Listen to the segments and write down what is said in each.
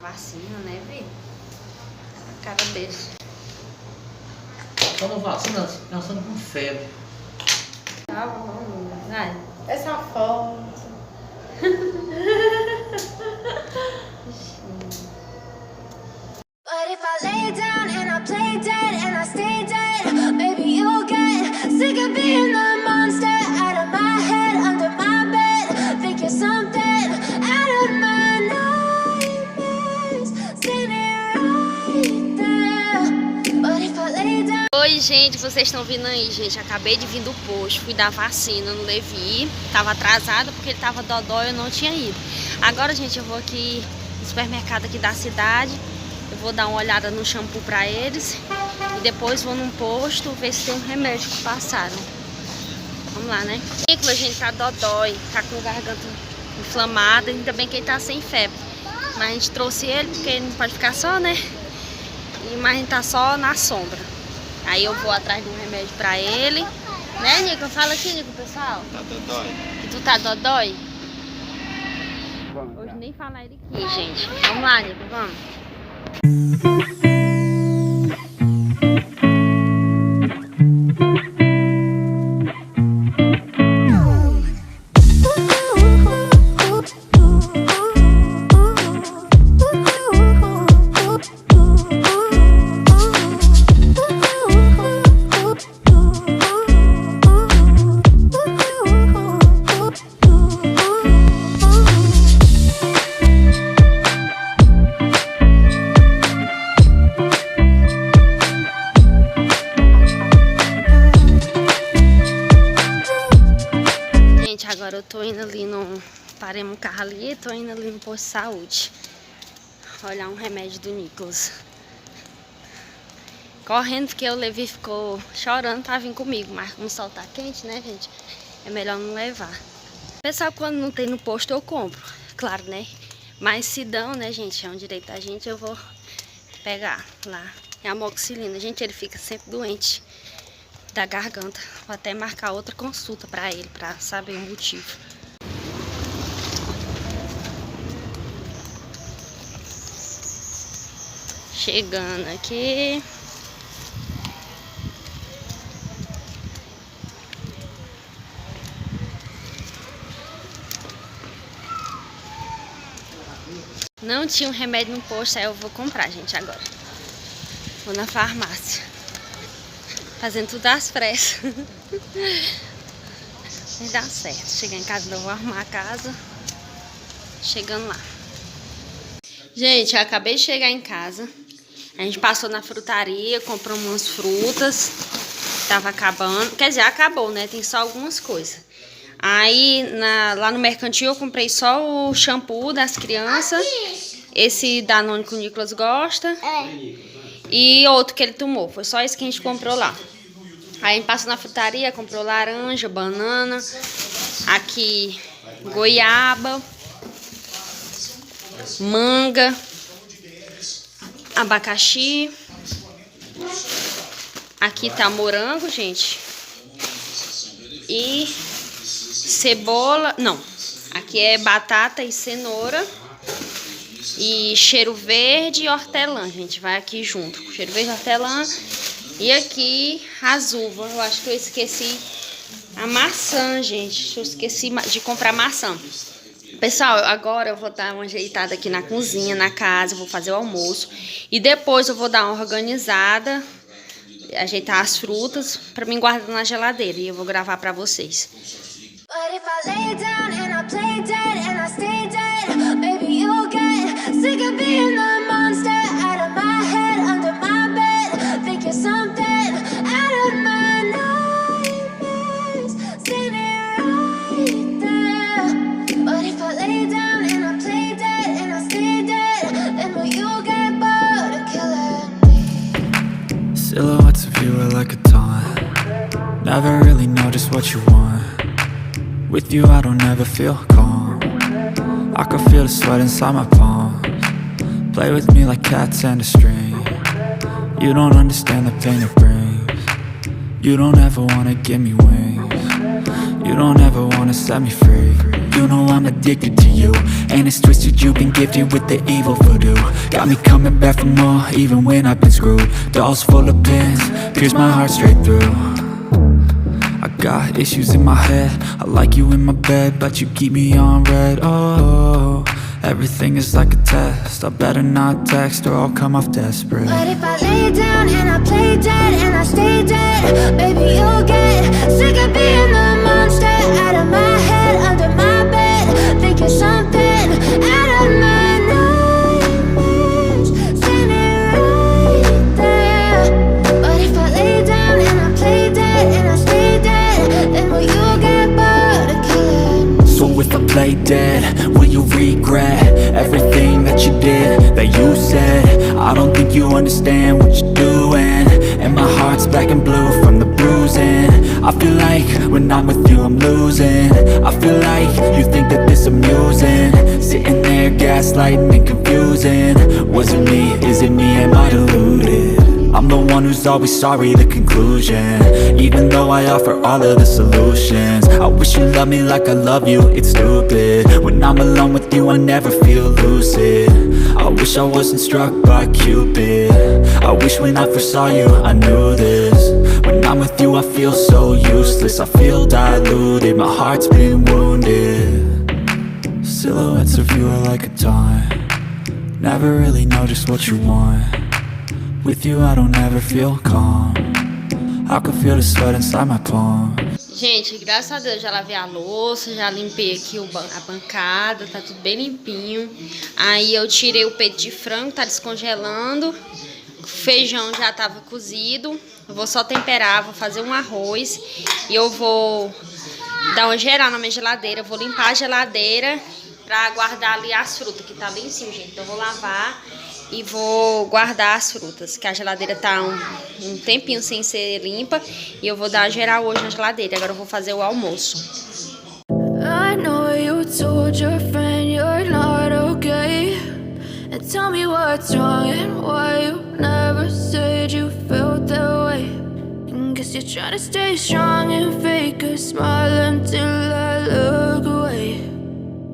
Vacina, né, Vi? A cara dele. Quando vacina, pensando com febre. Tá bom, vai. Essa foto. But if I lay down and I play dead and I stay dead, maybe you'll get sick of being the monster out of my head, under my bed. Think you're something out of my nightmares, standing right there. But if I lay down. Oi, gente, vocês estão vindo aí, gente. Acabei de vir do posto, fui dar vacina no Levi. Tava atrasada porque ele tava dodói e eu não tinha ido. Agora, gente, eu vou aqui no supermercado aqui da cidade. Eu vou dar uma olhada no shampoo pra eles. E depois vou num posto ver se tem um remédio que passaram. Vamos lá, né? O Nicolas, gente, tá dodói, tá com a garganta inflamada. Ainda bem que ele tá sem febre. Mas a gente trouxe ele porque ele não pode ficar só, né? Mas a gente tá só na sombra. Aí eu vou atrás de um remédio pra ele. Né, Nico? Fala aqui, Nico, pessoal. Tá dodói. Que tu tá dodói? Hoje nem falar ele aqui, gente. Vamos lá, Nico, vamos. Agora eu tô indo ali no... Paremos o carro ali e tô indo ali no posto de saúde. Olhar um remédio do Nicolas. Correndo porque o Levi ficou chorando pra vir comigo. Mas como o sol tá quente, né, gente? É melhor não levar. Pessoal, quando não tem no posto eu compro. Claro, né? Mas se dão, né, gente? É um direito da gente, eu vou pegar lá. É a amoxicilina. Gente, ele fica sempre doente da garganta. Vou até marcar outra consulta pra ele, pra saber o motivo. Chegando aqui. Não tinha um remédio no posto, aí eu vou comprar, gente, agora. Vou na farmácia. Fazendo tudo às pressas. Vai dar certo. Chegar em casa, eu vou arrumar a casa. Chegando lá. Gente, eu acabei de chegar em casa. A gente passou na frutaria, compramos umas frutas. Tava acabando. Quer dizer, acabou, né? Tem só algumas coisas. Aí, lá no mercantil, eu comprei só o shampoo das crianças. Esse Danone que o Nicolas gosta. E outro que ele tomou. Foi só isso que a gente comprou lá. Aí a gente passou na frutaria, comprou laranja, banana. Aqui, goiaba. Manga. Abacaxi. Aqui tá morango, gente. E cebola. Não. Aqui é batata e cenoura. E cheiro verde e hortelã, gente. Vai aqui junto. Cheiro verde e hortelã. E aqui as uvas. Eu acho que eu esqueci a maçã, gente. Eu esqueci de comprar maçã. Pessoal, agora eu vou dar uma ajeitada aqui na cozinha, na casa. Vou fazer o almoço. E depois eu vou dar uma organizada. Ajeitar as frutas pra mim guardar na geladeira. E eu vou gravar pra vocês. But if I lay down and I play dead and I stay dead, maybe you'll get sick of being the monster out of my head, under my bed. Think you're something out of my nightmares, standing right there. But if I lay down and I play dead and I stay dead, then will you get bored of killing me? Silhouettes of you are like a taunt. Never really know just what you want. With you I don't ever feel calm. I can feel the sweat inside my palms. Play with me like cats and a string. You don't understand the pain it brings. You don't ever wanna give me wings. You don't ever wanna set me free. you know I'm addicted to you. And it's twisted, you've been gifted with the evil voodoo. Got me coming back for more, even when I've been screwed. Dolls full of pins, pierce my heart straight through. I got issues in my head, I like you in my bed, but you keep me on red. Oh, everything is like a test, I better not text or I'll come off desperate. But if I lay down and I play dead and I stay dead, baby, you'll get sick of being the monster out of my head, under my bed, thinking something out of my nightmares, standing right there. But if I lay down and I play dead and I stay dead, then will you get bored of killing me? So if I play dead, will you regret everything that you did, that you said? I don't think you understand what you're doing, and my heart's black and blue from the bruising. I feel like when I'm with you I'm losing. I feel like you think that this amusing, sitting there gaslighting and confusing. Was it me? Is it me? Am I deluded? I'm the one who's always sorry, the conclusion, even though I offer all of the solutions. I wish you loved me like I love you, it's stupid. When I'm alone with you I never feel lucid. I wish I wasn't struck by Cupid. I wish when I first saw you I knew this. When I'm with you I feel so useless, I feel diluted, my heart's been wounded. Silhouettes of you are like a taunt, never really know just what you want. With you I don't ever feel calm, I can feel the sweat inside my palm. Gente, graças a Deus já lavei a louça, já limpei aqui a bancada, tá tudo bem limpinho. Aí eu tirei o peito de frango, tá descongelando. O feijão já tava cozido. Eu vou só temperar, vou fazer um arroz. E eu vou dar uma geral na minha geladeira, vou limpar a geladeira pra guardar ali as frutas, que tá ali em cima, gente. Então eu vou lavar e vou guardar as frutas, que a geladeira tá um tempinho sem ser limpa. E eu vou dar geral hoje na geladeira. Agora eu vou fazer o almoço. I know you told your friend you're not okay, and tell me what's wrong and why you never said you felt that way. And guess you're trying to stay strong and fake a smile until I look away.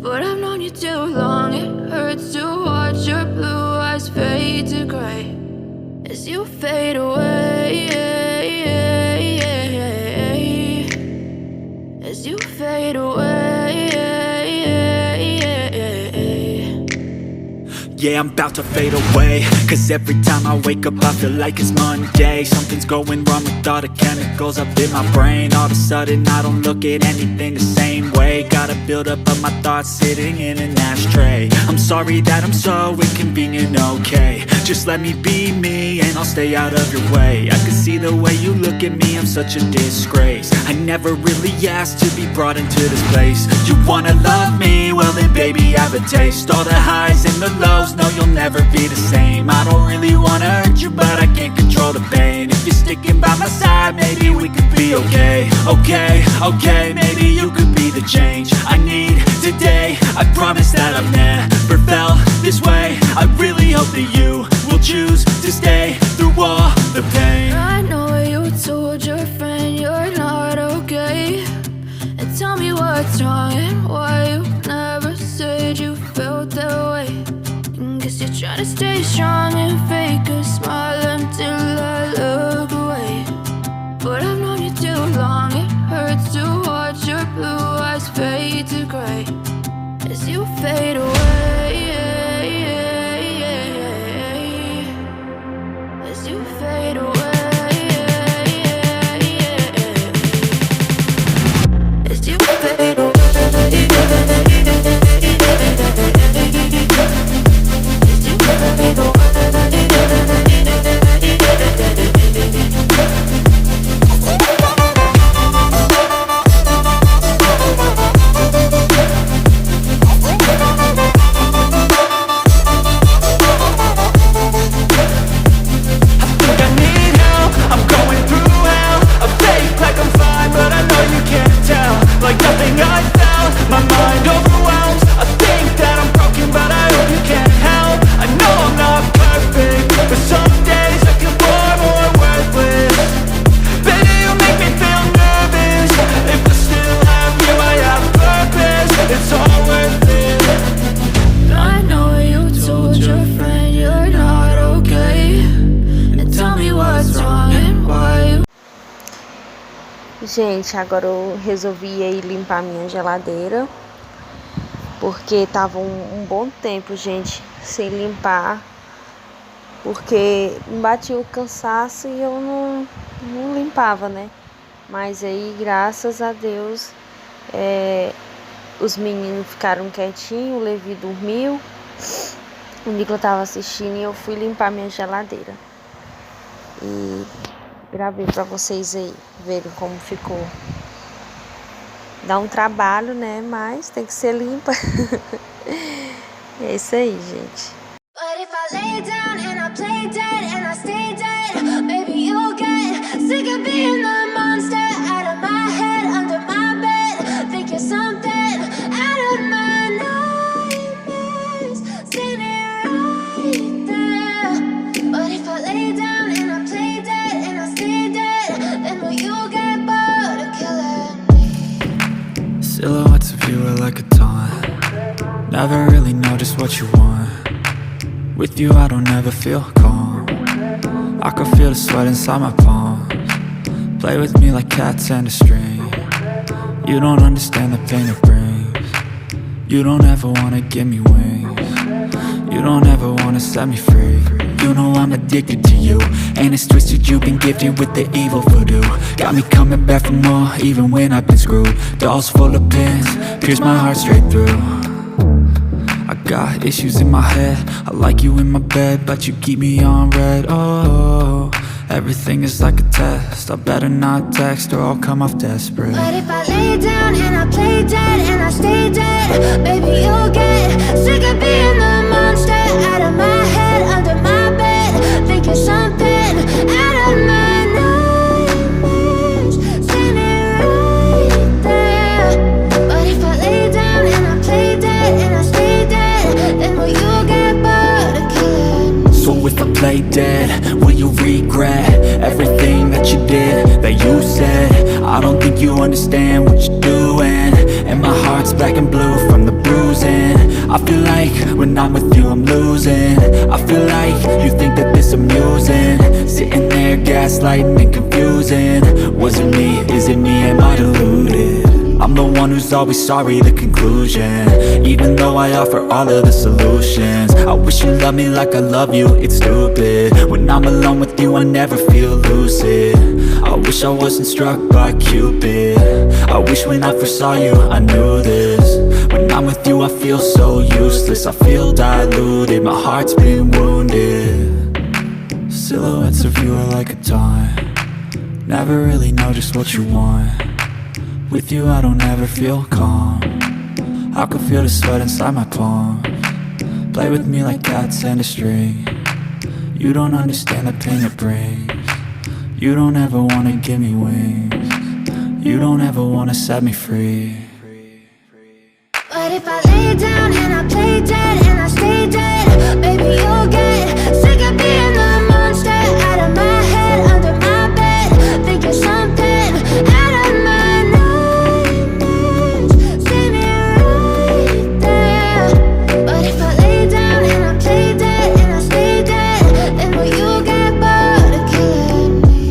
But I've known you too long, it hurts to watch your blue eyes fade to gray as you fade away, as you fade away. Yeah, I'm about to fade away, cause every time I wake up I feel like it's Monday. Something's going wrong with all the chemicals up in my brain. All of a sudden I don't look at anything the same way. Gotta build up of my thoughts sitting in an ashtray. I'm sorry that I'm so inconvenient, okay. Just let me be me and I'll stay out of your way. I can see the way you look at me, I'm such a disgrace. I never really asked to be brought into this place. You wanna love me? Well then baby have a taste. All the highs and the lows, no you'll never be the same. I don't really wanna hurt you but I can't control the pain. If you're sticking by my side maybe we could be okay. Okay, maybe you could be the change I need today. I promise that I've never felt this way. I really hope that you will choose to stay through all the pain. I know you told your friend you're not okay, and tell me what's wrong and why you never said you felt that way. And guess you're trying to stay strong and fake a smile until I look away. But I've known you too long, it hurts to watch your blue eyes fade to gray as you fade away, as you fade away, as you fade away. As you fade away. Gente, agora eu resolvi ir limpar minha geladeira, porque tava um bom tempo, gente, sem limpar, porque me batia o cansaço e eu não limpava, né? Mas aí, graças a Deus, os meninos ficaram quietinhos, o Levi dormiu, o Nicolas tava assistindo e eu fui limpar minha geladeira. E gravei pra vocês aí verem como ficou. Dá um trabalho, né? Mas tem que ser limpa. É isso aí, gente. But if I lay down and I play dead and I stay dead, baby, you'll get sick of being the monster out of my head, under my bed. Think you're something out of my nightmares, standing right there. But if I lay down and I play dead and I stay dead, then will you get bored of killing me? Silhouettes of you are like a taunt. Never really know just what you want. With you I don't ever feel calm. I can feel the sweat inside my palms. Play with me like cats and a string. You don't understand the pain it brings. You don't ever wanna give me wings. You don't ever wanna set me free. You know I'm addicted to you, and it's twisted, you've been gifted with the evil voodoo. Got me coming back for more, even when I've been screwed. Dolls full of pins, pierce my heart straight through. I got issues in my head, I like you in my bed, but you keep me on red. Oh, everything is like a test, I better not text or I'll come off desperate. But if I lay down and I play dead and I stay dead, baby, you'll get sick of being the monster out of my head, under my bed. Think you're something out of my nightmares, standing right there. But if I lay down and I play dead and I stay dead, then will you get bored of killing me? So if I play dead, will you regret everything that you did, that you said? I don't think you understand what you're doing, and my heart's black and blue from the bruising. I feel like when I'm with you I'm losing. I feel like you think that this amusing, sitting there gaslighting and confusing. Was it me? Is it me? Am I deluded? I'm the one who's always sorry, the conclusion, even though I offer all of the solutions. I wish you loved me like I love you, it's stupid. When I'm alone with you I never feel lucid. I wish I wasn't struck by Cupid. I wish when I first saw you I knew this. When I'm with you I feel so useless, I feel diluted, my heart's been wounded. Silhouettes of you are like a taunt. Never really know just what you want. With you I don't ever feel calm. I can feel the sweat inside my palms. Play with me like cats and a string. You don't understand the pain it brings. You don't ever wanna give me wings. You don't ever wanna set me free. But if I lay down and I play dead and I stay dead, baby, you'll get sick of being the monster out of my head, under my bed. Think you're something out of my nightmares, standing right there. But if I lay down and I play dead and I stay dead, then will you get bored of killing me?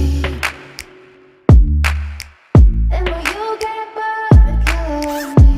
Then will you get bored of killing me?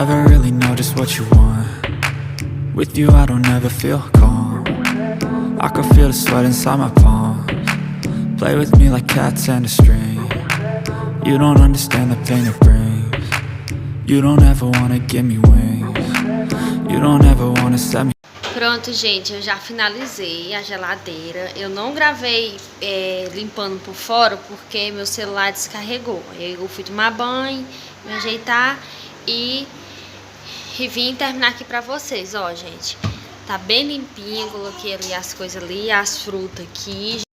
Never really know just what you want. With you I don't ever feel calm. I can feel the sweat inside my palms. Play with me like cats and a string. You don't understand the pain it brings. You don't ever wanna give me wings. You don't ever wanna set me. Pronto, gente, eu já finalizei a geladeira. Eu não gravei limpando por fora porque meu celular descarregou. Eu fui tomar banho, me ajeitar e vim terminar aqui pra vocês, ó, gente. Tá bem limpinho, coloquei ali as coisas ali, as frutas aqui.